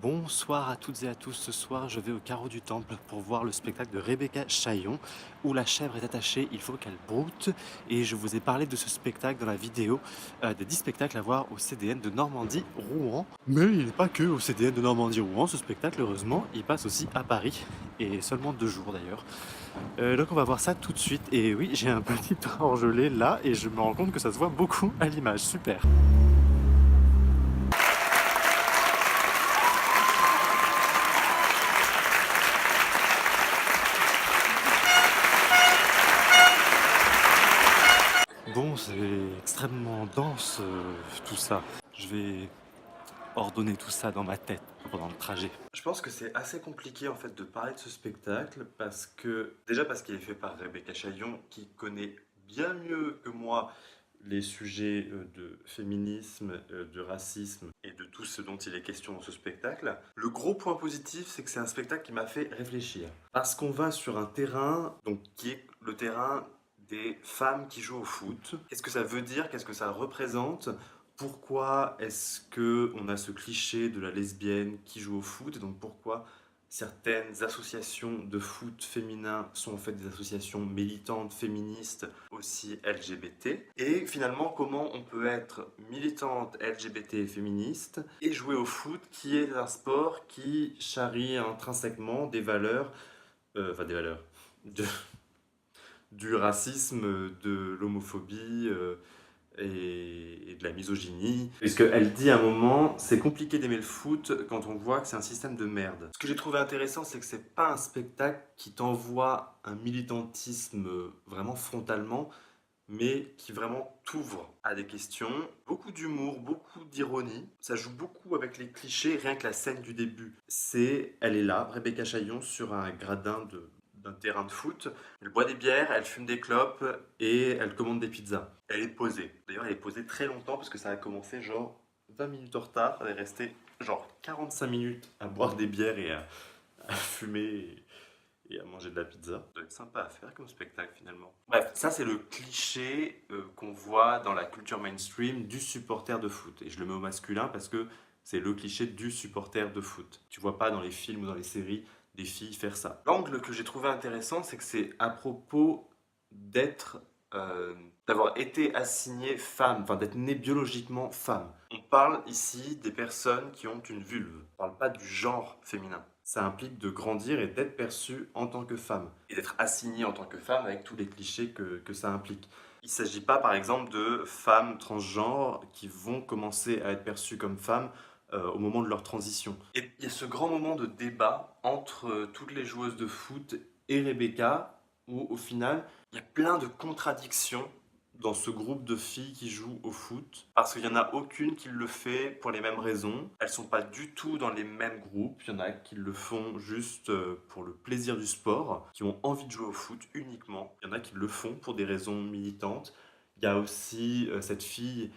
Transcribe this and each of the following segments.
Bonsoir à toutes et à tous, ce soir je vais au carreau du temple pour voir le spectacle de Rebecca Chaillon où la chèvre est attachée, il faut qu'elle broute et je vous ai parlé de ce spectacle dans la vidéo des 10 spectacles à voir au CDN de Normandie-Rouen. Mais il n'est pas que au CDN de Normandie-Rouen ce spectacle, heureusement, il passe aussi à Paris et seulement 2 jours d'ailleurs. Donc on va voir ça tout de suite et oui j'ai un petit orgelé là et je me rends compte que ça se voit beaucoup à l'image, super. Bon, c'est extrêmement dense tout ça. Je vais ordonner tout ça dans ma tête pendant le trajet. Je pense que c'est assez compliqué en fait de parler de ce spectacle parce que déjà parce qu'il est fait par Rebecca Chaillon qui connaît bien mieux que moi les sujets de féminisme, de racisme et de tout ce dont il est question dans ce spectacle. Le gros point positif, c'est que c'est un spectacle qui m'a fait réfléchir. Parce qu'on va sur un terrain, donc qui est le terrain des femmes qui jouent au foot. Qu'est-ce que ça veut dire? Qu'est-ce que ça représente? Pourquoi est-ce que on a ce cliché de la lesbienne qui joue au foot? Et donc pourquoi certaines associations de foot féminin sont en fait des associations militantes, féministes, aussi LGBT. Et finalement, comment on peut être militante LGBT et féministe et jouer au foot, qui est un sport qui charrie intrinsèquement des valeurs, enfin des valeurs, de- du racisme, de l'homophobie, et de la misogynie. Puisqu'elle dit à un moment, c'est compliqué d'aimer le foot quand on voit que c'est un système de merde. Ce que j'ai trouvé intéressant, c'est que c'est pas un spectacle qui t'envoie un militantisme vraiment frontalement, mais qui vraiment t'ouvre à des questions. Beaucoup d'humour, beaucoup d'ironie. Ça joue beaucoup avec les clichés, rien que la scène du début. Elle est là, Rebecca Chaillon, sur un gradin d'un terrain de foot. Elle boit des bières, elle fume des clopes et elle commande des pizzas. Elle est posée. D'ailleurs, elle est posée très longtemps parce que ça a commencé genre 20 minutes en retard. Elle est restée genre 45 minutes à boire des bières et à fumer et à manger de la pizza. Ça doit être sympa à faire comme spectacle finalement. Bref, ça c'est le cliché qu'on voit dans la culture mainstream du supporter de foot. Et je le mets au masculin parce que c'est le cliché du supporter de foot. Tu vois pas dans les films ou dans les séries des filles faire ça. L'angle que j'ai trouvé intéressant, c'est que c'est à propos d'être, d'avoir été assigné femme, enfin d'être né biologiquement femme. On parle ici des personnes qui ont une vulve. On parle pas du genre féminin. Ça implique de grandir et d'être perçu en tant que femme. Et d'être assigné en tant que femme avec tous les clichés que ça implique. Il ne s'agit pas par exemple de femmes transgenres qui vont commencer à être perçues comme femmes au moment de leur transition. Et il y a ce grand moment de débat entre toutes les joueuses de foot et Rebecca, où au final, il y a plein de contradictions dans ce groupe de filles qui jouent au foot, parce qu'il n'y en a aucune qui le fait pour les mêmes raisons. Elles sont pas du tout dans les mêmes groupes. Il y en a qui le font juste pour le plaisir du sport, qui ont envie de jouer au foot uniquement. Il y en a qui le font pour des raisons militantes. Il y a aussi cette fille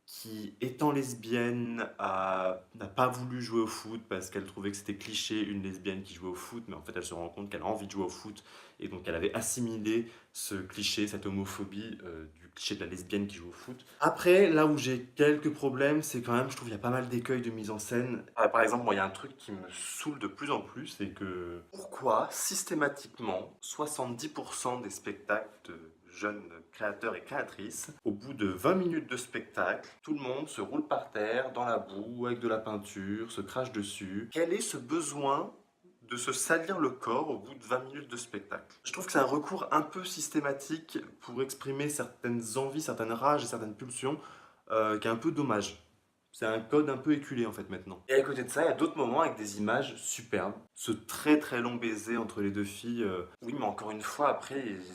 qui, étant lesbienne, n'a pas voulu jouer au foot parce qu'elle trouvait que c'était cliché une lesbienne qui jouait au foot, mais en fait elle se rend compte qu'elle a envie de jouer au foot et donc elle avait assimilé ce cliché, cette homophobie du cliché de la lesbienne qui joue au foot. Après, là où j'ai quelques problèmes, c'est quand même, je trouve qu'il y a pas mal d'écueils de mise en scène. Par exemple, moi il y a un truc qui me saoule de plus en plus, c'est que pourquoi systématiquement 70% des spectacles de jeunes créateurs et créatrices, au bout de 20 minutes de spectacle, tout le monde se roule par terre, dans la boue, avec de la peinture, se crache dessus. Quel est ce besoin de se salir le corps au bout de 20 minutes de spectacle? Je trouve que c'est un recours un peu systématique pour exprimer certaines envies, certaines rages et certaines pulsions, qui est un peu dommage. C'est un code un peu éculé en fait maintenant. Et à côté de ça, il y a d'autres moments avec des images superbes. Ce très très long baiser entre les deux filles. Oui, mais encore une fois, après, ils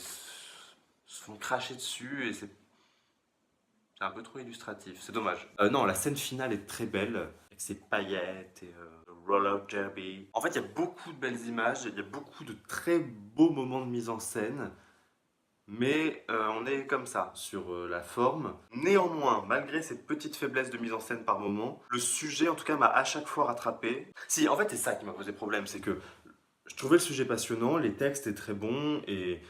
se font cracher dessus et c'est un peu trop illustratif. C'est dommage. Non, la scène finale est très belle, avec ses paillettes et le roller derby. En fait, il y a beaucoup de belles images, il y a beaucoup de très beaux moments de mise en scène. Mais on est comme ça sur la forme. Néanmoins, malgré cette petite faiblesse de mise en scène par moment, le sujet en tout cas m'a à chaque fois rattrapé. Si, en fait, c'est ça qui m'a posé problème, c'est que je trouvais le sujet passionnant, les textes étaient très bons et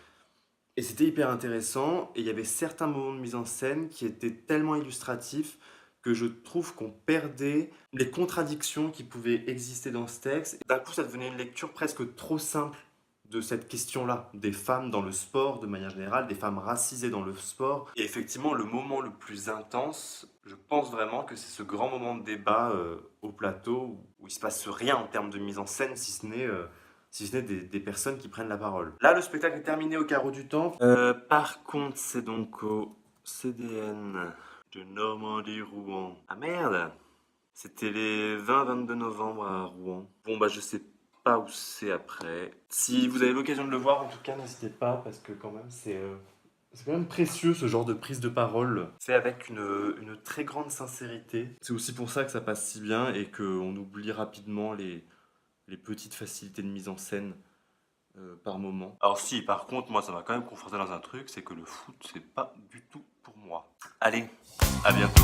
c'était hyper intéressant. Et il y avait certains moments de mise en scène qui étaient tellement illustratifs que je trouve qu'on perdait les contradictions qui pouvaient exister dans ce texte. D'un coup, ça devenait une lecture presque trop simple de cette question-là, des femmes dans le sport de manière générale, des femmes racisées dans le sport. Et effectivement, le moment le plus intense, je pense vraiment que c'est ce grand moment de débat au plateau où il se passe rien en termes de mise en scène, si ce n'est des personnes qui prennent la parole. Là, le spectacle est terminé au carreau du temple. Par contre, c'est donc au CDN de Normandie-Rouen. Ah merde! C'était les 20-22 novembre à Rouen. Bon, bah, je sais pas où c'est après. Si vous avez l'occasion de le voir, en tout cas, n'hésitez pas, parce que quand même, c'est quand même précieux ce genre de prise de parole. Fait avec une très grande sincérité. C'est aussi pour ça que ça passe si bien et qu'on oublie rapidement les petites facilités de mise en scène par moment. Alors si, par contre, moi, ça m'a quand même conforté dans un truc, c'est que le foot, c'est pas du tout pour moi. Allez, à bientôt.